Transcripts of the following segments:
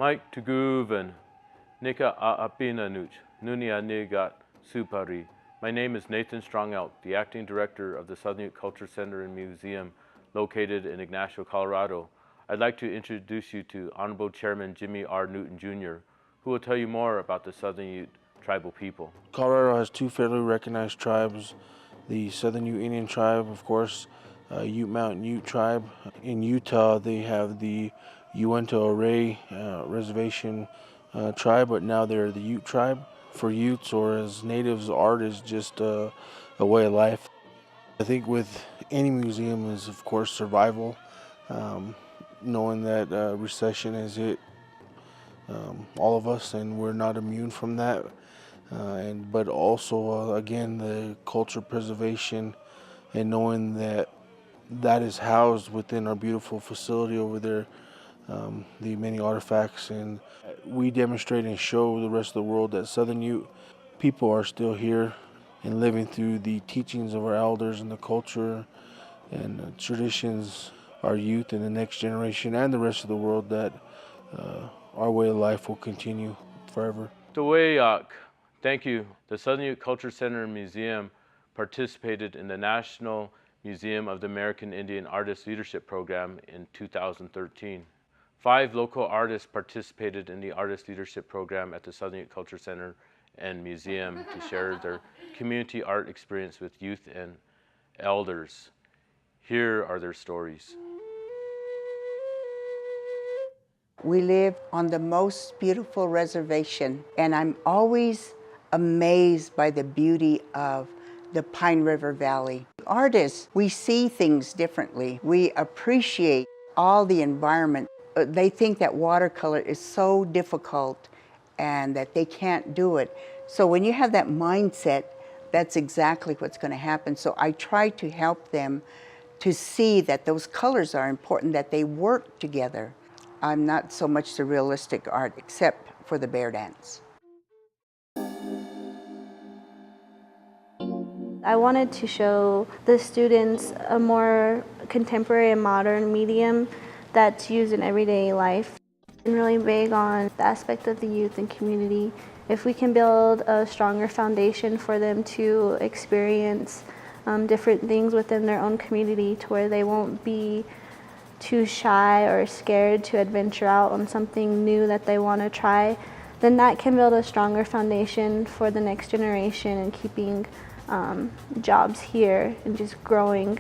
Mike Tuguven, Nika Aapina Nuch, Nunia Nigat Supari. My name is Nathan Strongout, the acting director of the Southern Ute Culture Center and Museum located in Ignacio, Colorado. I'd like to introduce you to Honorable Chairman Jimmy R. Newton Jr., who will tell you more about the Southern Ute tribal people. Colorado has two federally recognized tribes, the Southern Ute Indian tribe, of course, Ute Mountain Ute tribe. In Utah, they have the Uinta Array reservation tribe, but now they're the Ute tribe. For Utes, or as natives, art is just a way of life. I think with any museum is, of course, survival, knowing that recession has hit all of us, and we're not immune from that. But also, again, the culture preservation and knowing that that is housed within our beautiful facility over there, the many artifacts, and we demonstrate and show the rest of the world that Southern Ute people are still here and living through the teachings of our elders and the culture and traditions, our youth and the next generation and the rest of the world, that our way of life will continue forever. Tawayak, thank you. The Southern Ute Culture Center and Museum participated in the National Museum of the American Indian Artists Leadership Program in 2013. 5 local artists participated in the Artist Leadership Program at the Southern Ute Culture Center and Museum to share their community art experience with youth and elders. Here are their stories. We live on the most beautiful reservation, and I'm always amazed by the beauty of the Pine River Valley. Artists, we see things differently. We appreciate all the environment. They think that watercolor is so difficult and that they can't do it. So when you have that mindset, that's exactly what's going to happen. So I try to help them to see that those colors are important, that they work together. I'm not so much the realistic art, except for the bear dance. I wanted to show the students a more contemporary and modern medium that's used in everyday life. I'm really big on the aspect of the youth and community. If we can build a stronger foundation for them to experience different things within their own community, to where they won't be too shy or scared to adventure out on something new that they want to try, then that can build a stronger foundation for the next generation and keeping jobs here and just growing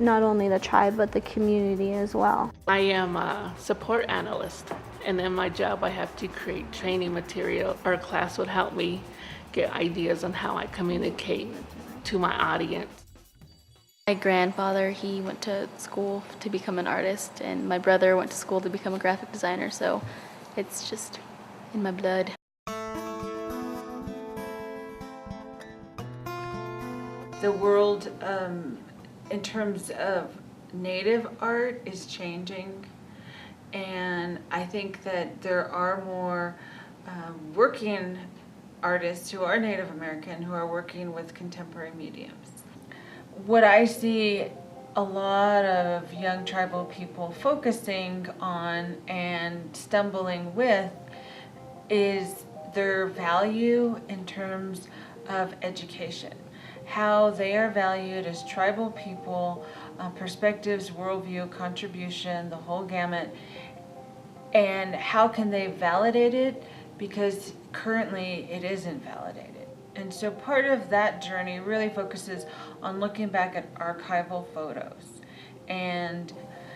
not only the tribe but the community as well. I am a support analyst, and in my job I have to create training material. Our class would help me get ideas on how I communicate to my audience. My grandfather, he went to school to become an artist, and my brother went to school to become a graphic designer, so it's just in my blood. The world, in terms of native art, is changing, and I think that there are more working artists who are Native American who are working with contemporary mediums. What I see a lot of young tribal people focusing on and stumbling with is their value in terms of education. How they are valued as tribal people, perspectives, worldview, contribution, the whole gamut, and how can they validate it, because currently it isn't validated. And so part of that journey really focuses on looking back at archival photos and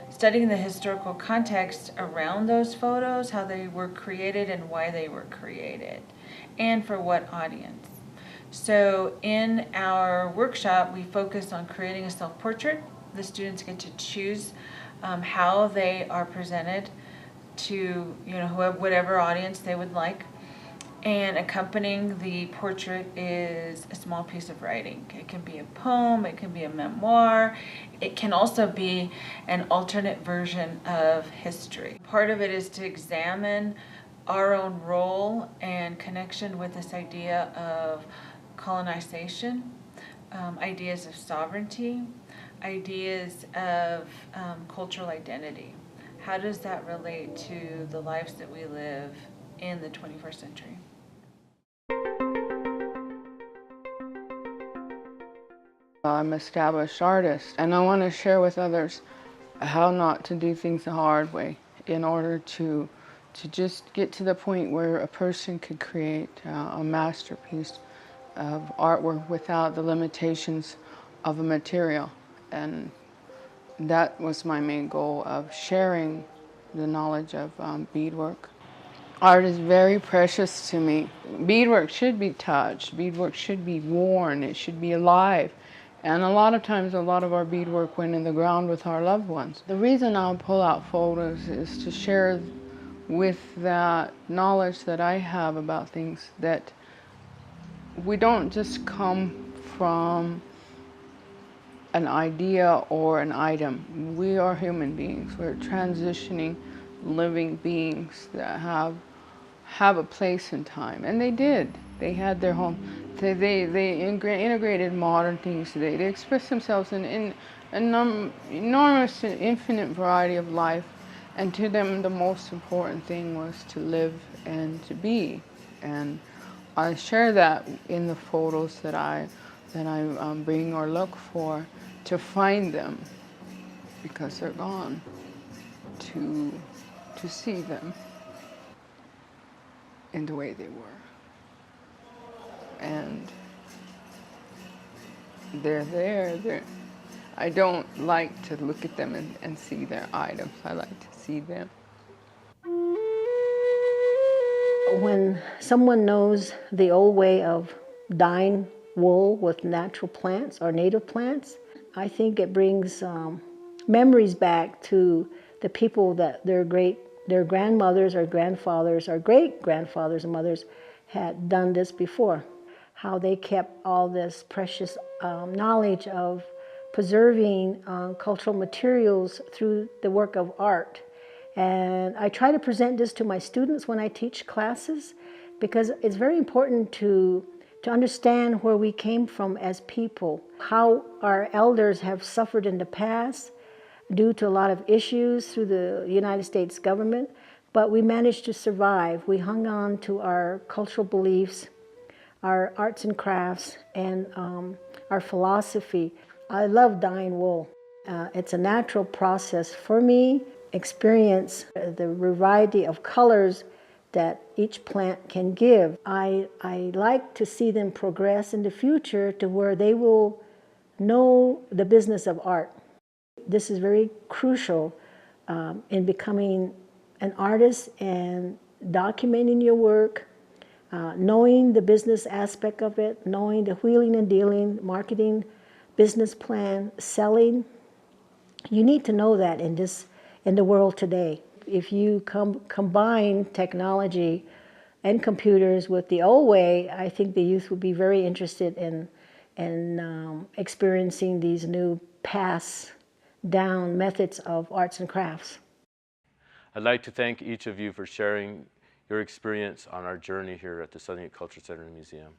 studying the historical context around those photos, how they were created and why they were created, and for what audience. So in our workshop, we focus on creating a self-portrait. The students get to choose how they are presented to whatever audience they would like. And accompanying the portrait is a small piece of writing. It can be a poem, it can be a memoir, it can also be an alternate version of history. Part of it is to examine our own role and connection with this idea of colonization, ideas of sovereignty, ideas of cultural identity. how does that relate to the lives that we live in the 21st century? I'm an established artist, and I want to share with others how not to do things the hard way in order to just get to the point where a person could create a masterpiece of artwork without the limitations of a material. And that was my main goal of sharing the knowledge of beadwork. Art is very precious to me. Beadwork should be touched. Beadwork should be worn. It should be alive. And a lot of times, a lot of our beadwork went in the ground with our loved ones. The reason I'll pull out photos is to share with that knowledge that I have about things, that we don't just come from an idea or an item. We are human beings. We're transitioning, living beings that have a place in time. And they did. They had their home. They integrated modern things today. They express themselves in an enormous and infinite variety of life. And to them, the most important thing was to live and to be. And I share that in the photos that I bring or look for, to find them, because they're gone, to see them in the way they were. And they're there. I don't like to look at them and see their items. I like to see them. When someone knows the old way of dyeing wool with natural plants or native plants, I think it brings memories back to the people that their grandmothers or grandfathers or great-grandfathers and mothers had done this before. How they kept all this precious knowledge of preserving cultural materials through the work of art. And I try to present this to my students when I teach classes, because it's very important to understand where we came from as people, how our elders have suffered in the past due to a lot of issues through the United States government, but we managed to survive. We hung on to our cultural beliefs, our arts and crafts, and our philosophy. I love dyeing wool. It's a natural process for me. Experience the variety of colors that each plant can give. I like to see them progress in the future to where they will know the business of art. This is very crucial in becoming an artist and documenting your work, knowing the business aspect of it, knowing the wheeling and dealing, marketing, business plan, selling. You need to know that in the world today. If you combine technology and computers with the old way, I think the youth would be very interested in experiencing these new passed down methods of arts and crafts. I'd like to thank each of you for sharing your experience on our journey here at the Southern Youth Culture Center and Museum.